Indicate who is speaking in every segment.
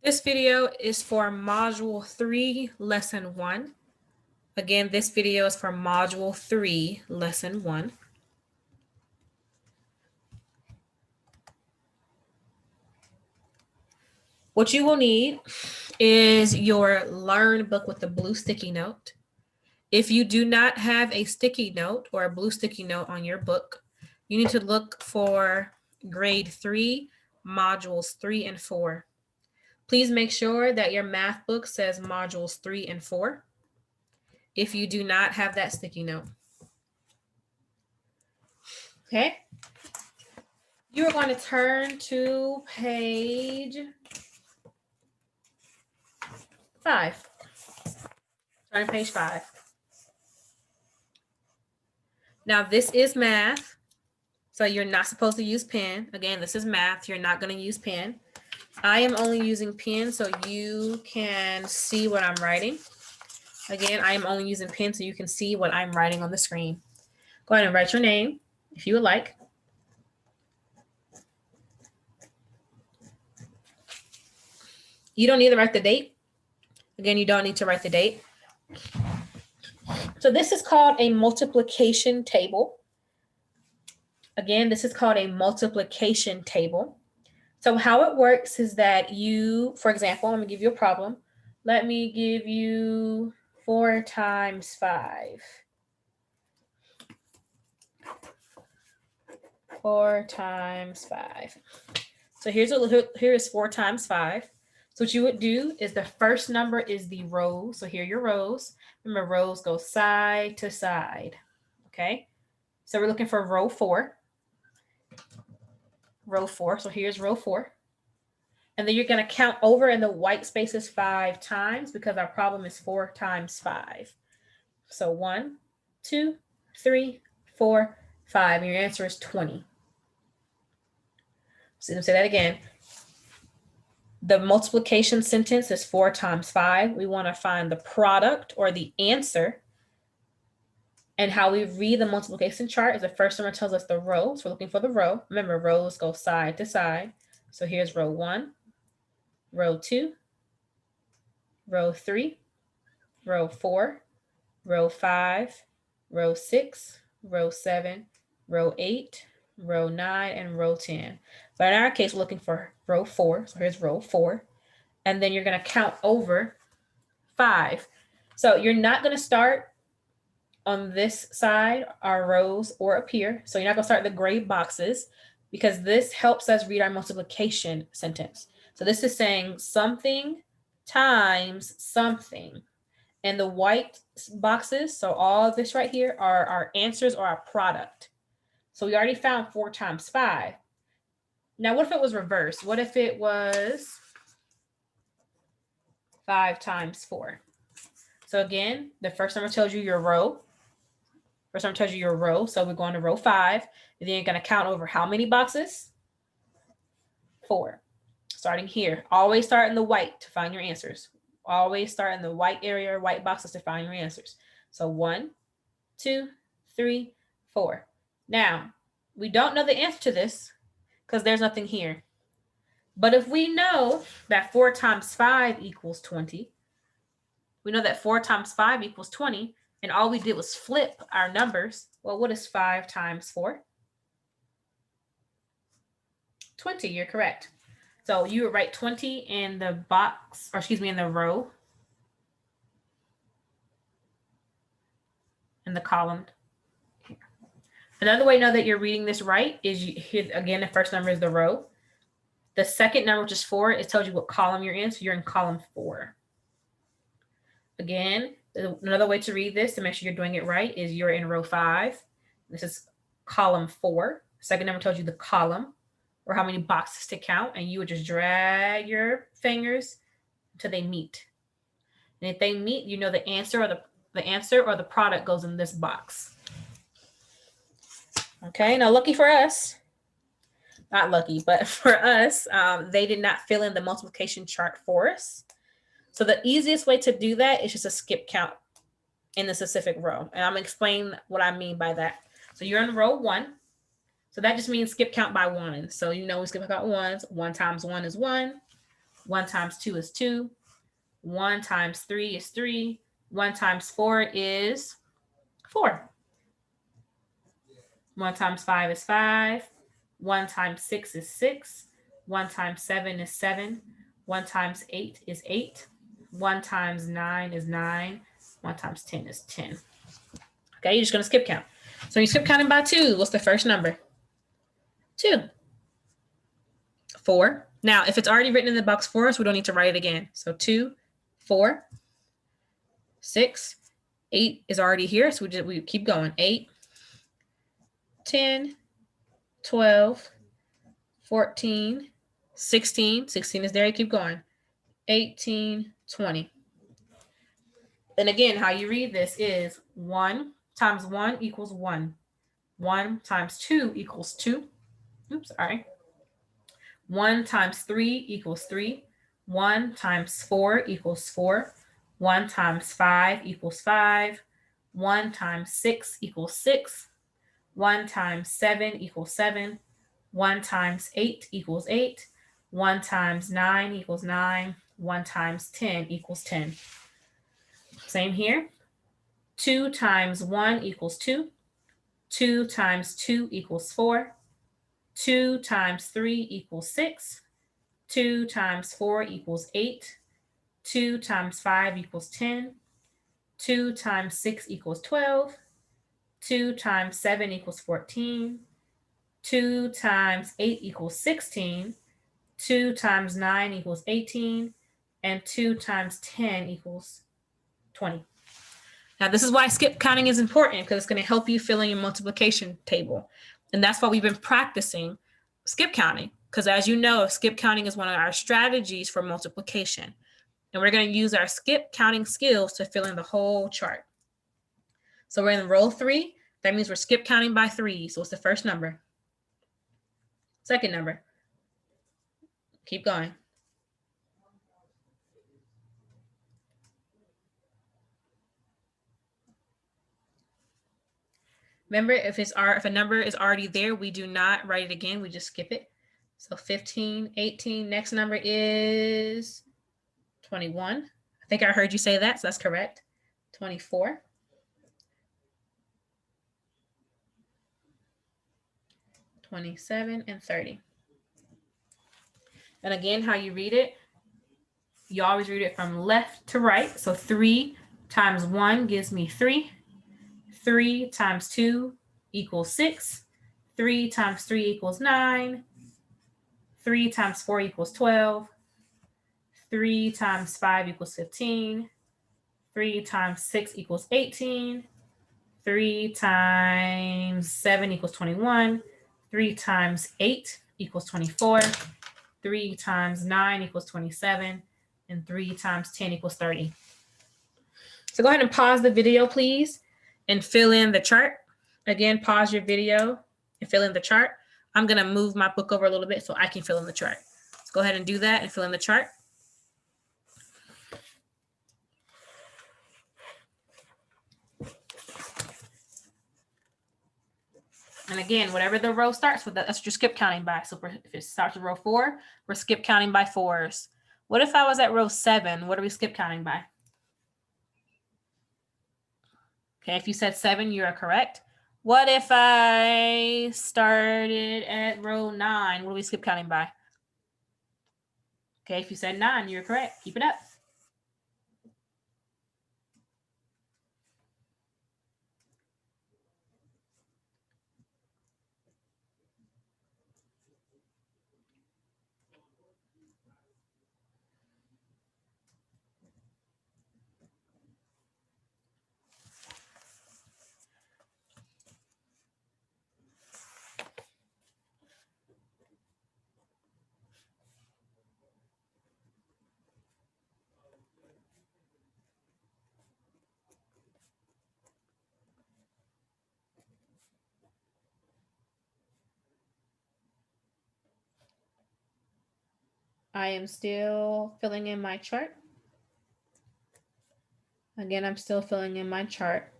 Speaker 1: This video is for Module 3, Lesson 1. Again, this video is for Module 3, Lesson 1. What you will need is your Learn book with the blue sticky note. If you do not have a sticky note or a blue sticky note on your book, you need to look for Grade 3, Modules 3 and 4. Please make sure that your math book says Modules 3 and 4 if you do not have that sticky note. Okay? You are going to turn to page 5. Turn to page 5. Now, this is math, so you're not supposed to use pen. Again, this is math. You're not going to use pen. I am only using pen so you can see what I'm writing. Again, I am only using pen so you can see what I'm writing on the screen. Go ahead and write your name if you would like. You don't need to write the date. Again, you don't need to write the date. So this is called a multiplication table. Again, this is called a multiplication table. So how it works is that you, for example, let me give you a problem. Let me give you 4 times 5. 4 times 5. So here is 4 times 5. So what you would do is the first number is the rows. So here are your rows. Remember, rows go side to side. Okay. So we're looking for row 4. Row 4. So here's row 4. And then you're going to count over in the white spaces 5 times because our problem is 4 times 5. So 1, 2, 3, 4, 5. And your answer is 20. So let me say that again. The multiplication sentence is 4 times 5. We want to find the product or the answer. And how we read the multiplication chart is the first number tells us the row. So we're looking for the row. Remember, rows go side to side. So here's row 1, row 2, row 3, row 4, row 5, row 6, row 7, row 8, row 9, and row 10. But in our case, we're looking for row 4. So here's row 4. And then you're going to count over 5. So you're not going to start on this side, our rows, or up here. So you're not going to start the gray boxes because this helps us read our multiplication sentence. So this is saying something times something. And the white boxes, so all of this right here are our answers or our product. So we already found 4 times 5. Now, what if it was reversed? What if it was 5 times 4? So again, the first number tells you your row. First number tells you your row. So we're going to row 5. And then you're going to count over how many boxes? 4. Starting here. Always start in the white to find your answers. Always start in the white area or white boxes to find your answers. So 1, 2, 3, 4. Now, we don't know the answer to this because there's nothing here. But if we know that 4 times 5 equals 20, we know that 4 times 5 equals 20, and all we did was flip our numbers. Well, what is 5 times 4? 20, you're correct. So you would write 20 in the box, or excuse me, in the row, in the column. Another way to know that you're reading this right is again, the first number is the row. The second number, which is 4, it tells you what column you're in. So you're in column 4. Again, another way to read this to make sure you're doing it right is you're in row 5. This is column 4. Second number tells you the column or how many boxes to count, and you would just drag your fingers until they meet. And if they meet, you know the answer or the product goes in this box. Okay, now lucky for us, not lucky, but for us, they did not fill in the multiplication chart for us. So the easiest way to do that is just a skip count in the specific row. And I'm going to explain what I mean by that. So you're in row 1. So that just means skip count by 1. So you know we skip count 1s. 1 times 1 is 1. 1 times 2 is 2. 1 times 3 is 3. 1 times 4 is 4. 1 times 5 is 5. 1 times 6 is 6. 1 times 7 is 7. 1 times 8 is 8. 1 times 9 is 9. 1 times 10 is 10. Okay, you're just going to skip count. So you skip counting by 2. What's the first number? 2. 4. Now, if it's already written in the box for us, we don't need to write it again. So 2, 4, 6, 8 is already here. So we keep going. 8, 10, 12, 14, 16. 16 is there. You keep going. 18, 20. And again, how you read this is 1 times 1 equals 1. 1 times 2 equals 2. Oops, sorry. 1 times 3 equals 3. 1 times 4 equals 4. 1 times 5 equals 5. 1 times 6 equals 6. 1 times 7 equals 7. 1 times 8 equals 8. 1 times 9 equals 9. 1 times 10 equals 10. Same here. 2 times 1 equals 2. 2 times 2 equals 4. 2 times 3 equals 6. 2 times 4 equals 8. 2 times 5 equals 10. 2 times 6 equals 12. 2 times 7 equals 14. 2 times 8 equals 16. 2 times 9 equals 18. And 2 times 10 equals 20. Now, this is why skip counting is important, because it's going to help you fill in your multiplication table. And that's why we've been practicing skip counting, because as you know, skip counting is one of our strategies for multiplication. And we're going to use our skip counting skills to fill in the whole chart. So we're in row 3. That means we're skip counting by 3. So what's the first number? Second number. Keep going. Remember, if a number is already there, we do not write it again. We just skip it. So 15, 18. Next number is 21. I think I heard you say that, so that's correct. 24. 27 and 30. And again, how you read it, you always read it from left to right. So 3 times 1 gives me 3. 3 times 2 equals 6. 3 times 3 equals 9. 3 times 4 equals 12. 3 times 5 equals 15. 3 times 6 equals 18. 3 times 7 equals 21. 3 times 8 equals 24. 3 times 9 equals 27. And 3 times 10 equals 30. So go ahead and pause the video, please, and fill in the chart. Again, pause your video and fill in the chart. I'm going to move my book over a little bit so I can fill in the chart. Let's go ahead and do that and fill in the chart. And again, whatever the row starts with, that's what you're skip counting by. So if it starts with row 4, we're skip counting by 4s. What if I was at row 7? What are we skip counting by? Okay, if you said 7, you are correct. What if I started at row 9? What are we skip counting by? Okay, if you said 9, you're correct. Keep it up. I am still filling in my chart. Again, I'm still filling in my chart.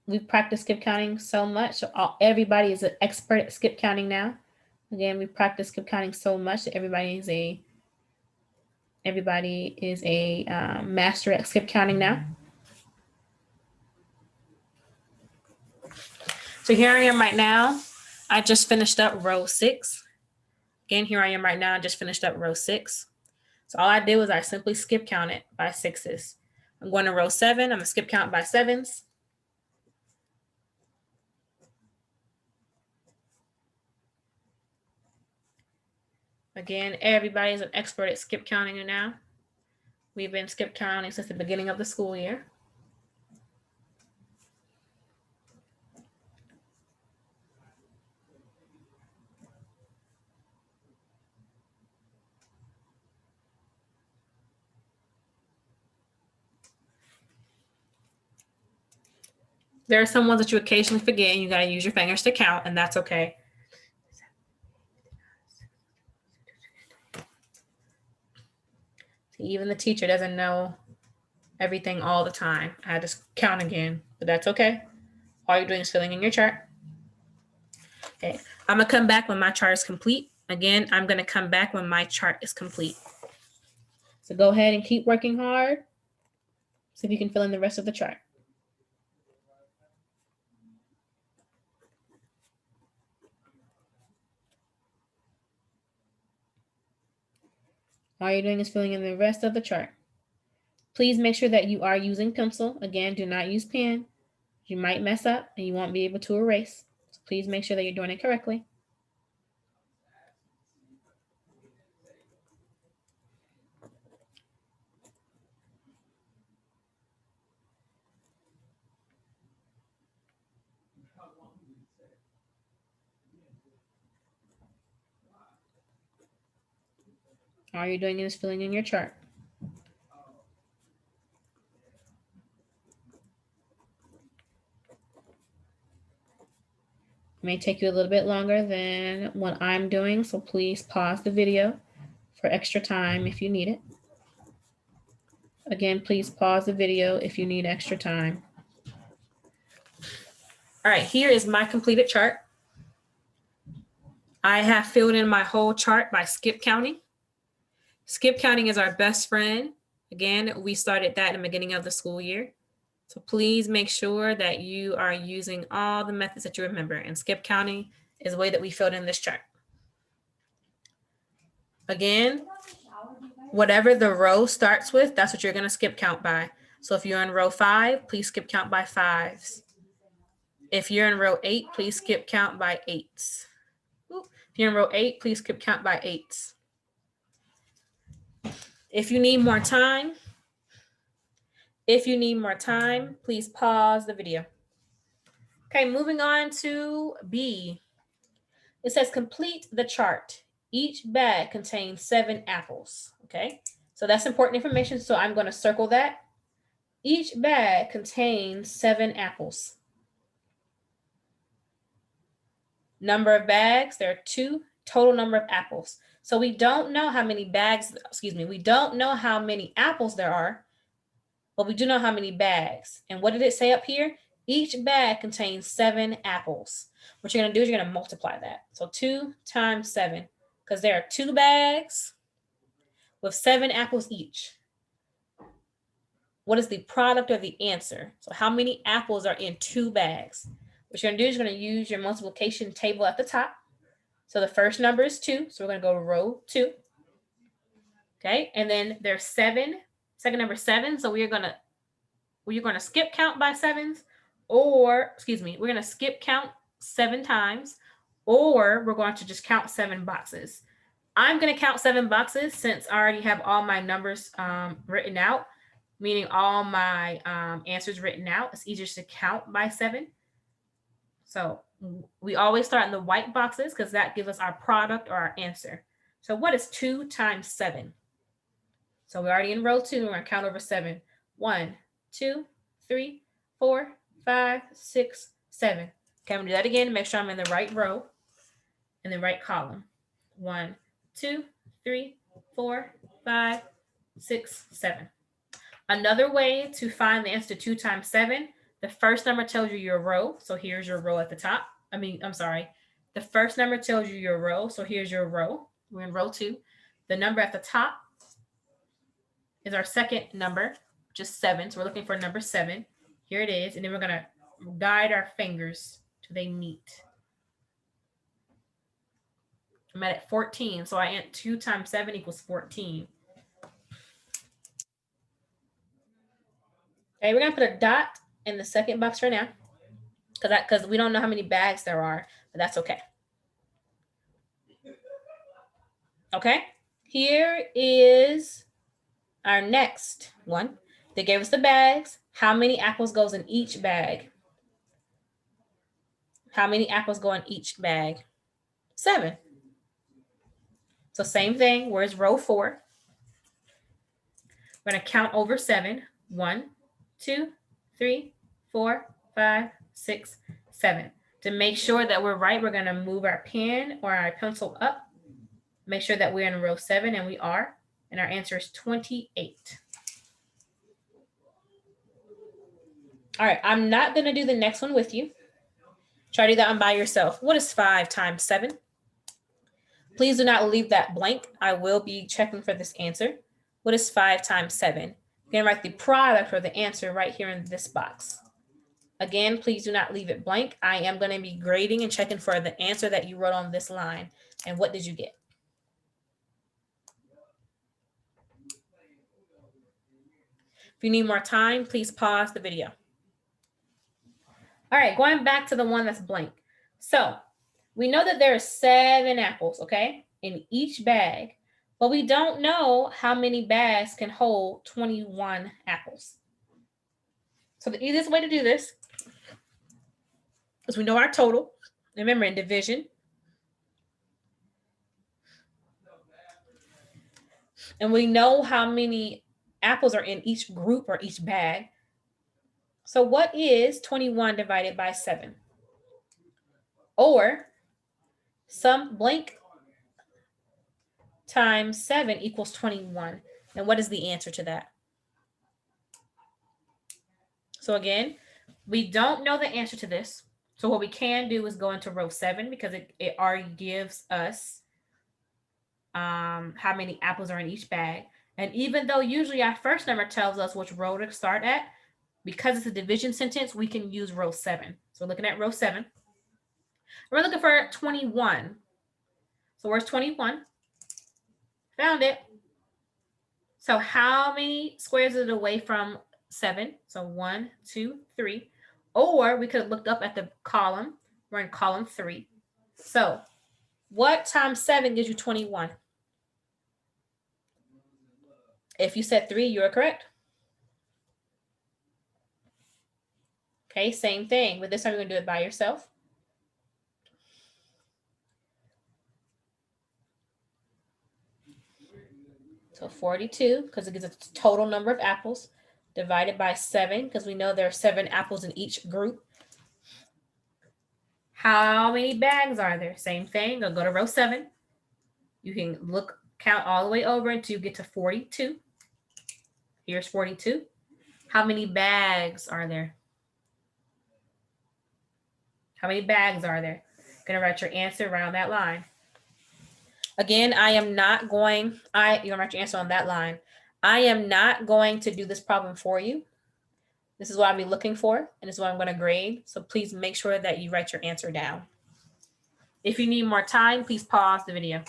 Speaker 1: we've practiced skip counting so much. So everybody is an expert at skip counting now. Again, we practice skip counting so much that everybody is a master at skip counting now. So here I am right now. I just finished up row 6. Again, here I am right now. I just finished up row 6. So all I did was I simply skip counted by 6s. I'm going to row 7. I'm going to skip count by 7s. Again, everybody is an expert at skip counting now. We've been skip counting since the beginning of the school year. There are some ones that you occasionally forget and you got to use your fingers to count, and that's okay. Even the teacher doesn't know everything all the time. I had to count again, but that's okay. All you're doing is filling in your chart. Okay, I'm gonna come back when my chart is complete. Again, I'm gonna come back when my chart is complete. So go ahead and keep working hard. See if you can fill in the rest of the chart. All you're doing is filling in the rest of the chart. Please make sure that you are using pencil. Again, do not use pen. You might mess up and you won't be able to erase. So please make sure that you're doing it correctly. All you're doing is filling in your chart. It may take you a little bit longer than what I'm doing, so please pause the video for extra time if you need it. Again, please pause the video if you need extra time. All right, here is my completed chart. I have filled in my whole chart by skip counting. Skip counting is our best friend. Again, we started that in the beginning of the school year. So please make sure that you are using all the methods that you remember. And skip counting is the way that we filled in this chart. Again, whatever the row starts with, that's what you're going to skip count by. So if you're in row 5, please skip count by 5s. If you're in row 8, please skip count by 8s. If you're in row 8, please skip count by 8s. If you need more time, please pause the video. Okay, moving on to B. It says complete the chart. Each bag contains 7 apples. Okay, so that's important information. So I'm going to circle that. Each bag contains 7 apples. Number of bags, there are 2. Total number of apples. So we don't know how many bags, we don't know how many apples there are, but we do know how many bags. And what did it say up here? Each bag contains 7 apples. What you're going to do is you're going to multiply that. So 2 times 7, because there are 2 bags with 7 apples each. What is the product of the answer? So how many apples are in 2 bags? What you're going to do is you're going to use your multiplication table at the top. So the first number is 2. So we're going to go to row 2. Okay, and then there's 7. Second number 7. So we're going to skip count by 7s, or we're going to skip count 7 times, or we're going to just count 7 boxes. I'm going to count 7 boxes since I already have all my numbers written out, meaning all my answers written out. It's easier to count by 7. So we always start in the white boxes because that gives us our product or our answer. So what is 2 times 7? So we're already in row 2. We're going to count over 7. 1, 2, 3, 4, 5, 6, 7. Okay, I'm going to do that again to make sure I'm in the right row, in the right column. 1, 2, 3, 4, 5, 6, 7. Another way to find the answer to 2 times 7, The first number tells you your row. So here's your row at the top. I'm sorry. The first number tells you your row. So here's your row. We're in row 2. The number at the top is our second number, which is 7. So we're looking for number 7. Here it is. And then we're going to guide our fingers till they meet. I'm at 14. So I add 2 times 7 equals 14. Okay, we're going to put a dot in the second box right now because we don't know how many bags there are, but that's okay. Okay, here is our next one. They gave us the bags. How many apples goes in each bag? How many apples go in each bag? 7. So same thing. Where's row 4? We're going to count over 7. 1, 2, 3, 4, 5, 6, 7. To make sure that we're right, we're going to move our pen or our pencil up. Make sure that we're in row 7, and we are. And our answer is 28. All right, I'm not going to do the next one with you. Try to do that one by yourself. What is 5 times 7? Please do not leave that blank. I will be checking for this answer. What is 5 times 7? You can write the product or the answer right here in this box. Again, please do not leave it blank. I am going to be grading and checking for the answer that you wrote on this line. And what did you get? If you need more time, please pause the video. All right, going back to the one that's blank. So we know that there are 7 apples, okay, in each bag, but we don't know how many bags can hold 21 apples. So the easiest way to do this is we know our total. Remember, in division. And we know how many apples are in each group or each bag. So what is 21 divided by 7? Or some blank times 7 equals 21. And what is the answer to that? So again, we don't know the answer to this. So what we can do is go into row 7 because it already gives us how many apples are in each bag. And even though usually our first number tells us which row to start at, because it's a division sentence, we can use row 7. So we're looking at row 7. We're looking for 21. So where's 21? Found it. So how many squares is it away from 7? So 1, 2, 3. Or we could have looked up at the column. We're in column 3. So what times 7 gives you 21? If you said 3, you are correct. Okay, same thing. But this time you're going to do it by yourself. So 42, because it gives us the total number of apples, divided by 7, because we know there are 7 apples in each group. How many bags are there? Same thing. I'll go to row 7. You can count all the way over until you get to 42. Here's 42. How many bags are there? How many bags are there? Gonna write your answer around that line. Again, you're gonna write your answer on that line. I am not going to do this problem for you. This is what I'll be looking for, and this is what I'm going to grade. So please make sure that you write your answer down. If you need more time, please pause the video.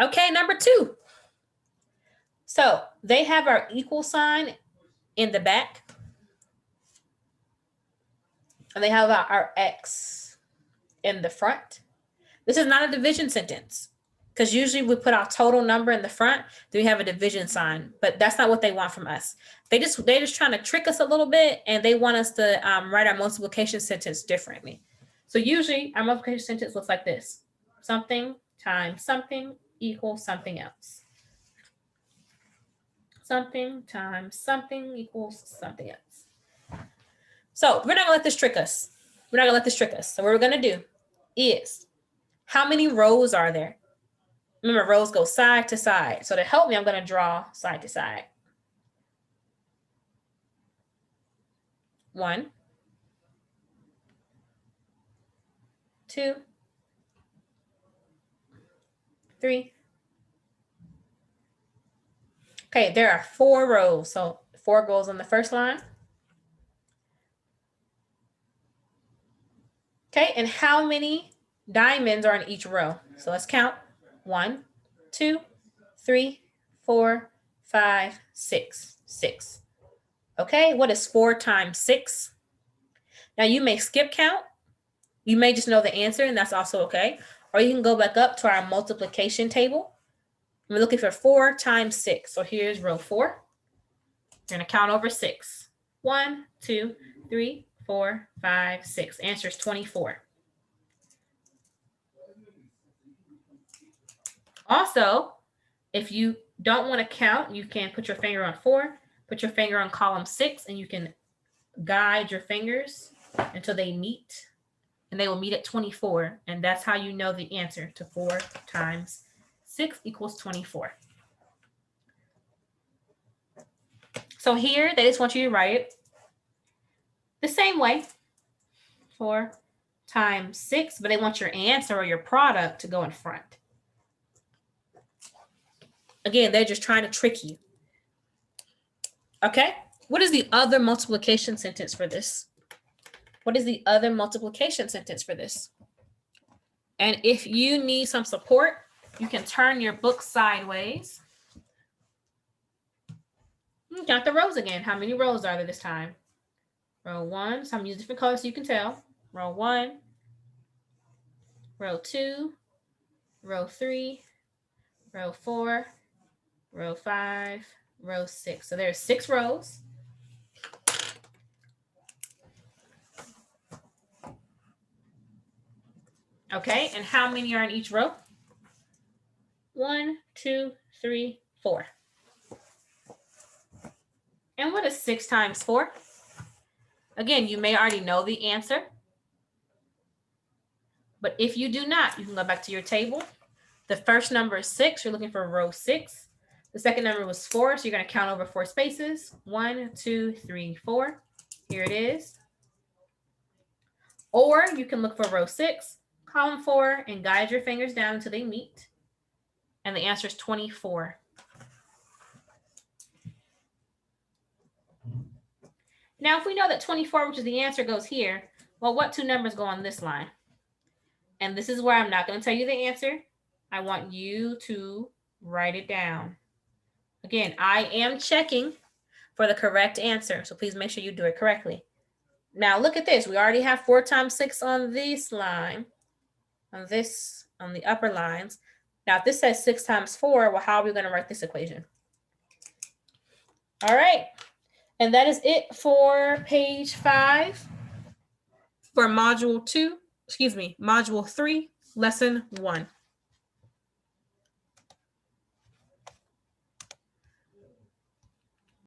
Speaker 1: Okay, number 2. So they have our equal sign in the back, and they have our X in the front. This is not a division sentence, because usually we put our total number in the front, then we have a division sign, but that's not what they want from us. They're just trying to trick us a little bit, and they want us to write our multiplication sentence differently. So usually our multiplication sentence looks like this: something times something equals something else. Something times something equals something else. So we're not gonna let this trick us. So what we're gonna do is, how many rows are there? Remember, rows go side to side. So to help me, I'm going to draw side to side. 1, 2, 3. Okay, there are 4 rows. So 4 goes on the first line. Okay, and how many diamonds are in each row? So let's count. 1, 2, 3, 4, 5, 6. 6. Okay, what is 4 times 6? Now you may skip count. You may just know the answer, and that's also okay. Or you can go back up to our multiplication table. We're looking for 4 times 6. So here's row 4. You're going to count over 6. 1, 2, 3, 4, 5, 6. Answer is 24. Also, if you don't want to count, you can put your finger on 4, put your finger on column 6, and you can guide your fingers until they meet, and they will meet at 24. And that's how you know the answer to 4 times 6 equals 24. So here, they just want you to write it the same way, 4 times 6, but they want your answer or your product to go in front. Again, they're just trying to trick you. Okay, what is the other multiplication sentence for this? What is the other multiplication sentence for this? And if you need some support, you can turn your book sideways. Count the rows again. How many rows are there this time? Row 1, so I'm using different colors so you can tell. Row 1, row 2, row 3, row 4, row 5, row 6. So there's 6 rows. Okay, and how many are in each row? 1, 2, 3, 4. And what is 6 times 4? Again, you may already know the answer. But if you do not, you can go back to your table. The first number is 6. You're looking for row 6. The second number was 4. So you're going to count over 4 spaces. 1, 2, 3, 4. Here it is. Or you can look for row 6, column 4, and guide your fingers down until they meet. And the answer is 24. Now, if we know that 24, which is the answer, goes here, well, what 2 numbers go on this line? And this is where I'm not going to tell you the answer. I want you to write it down. Again, I am checking for the correct answer, so please make sure you do it correctly. Now, look at this. We already have 4 times 6 on this line, on the upper lines. Now, if this says 6 times 4, well, how are we going to write this equation? All right. And that is it for page 5 for module 3, lesson 1.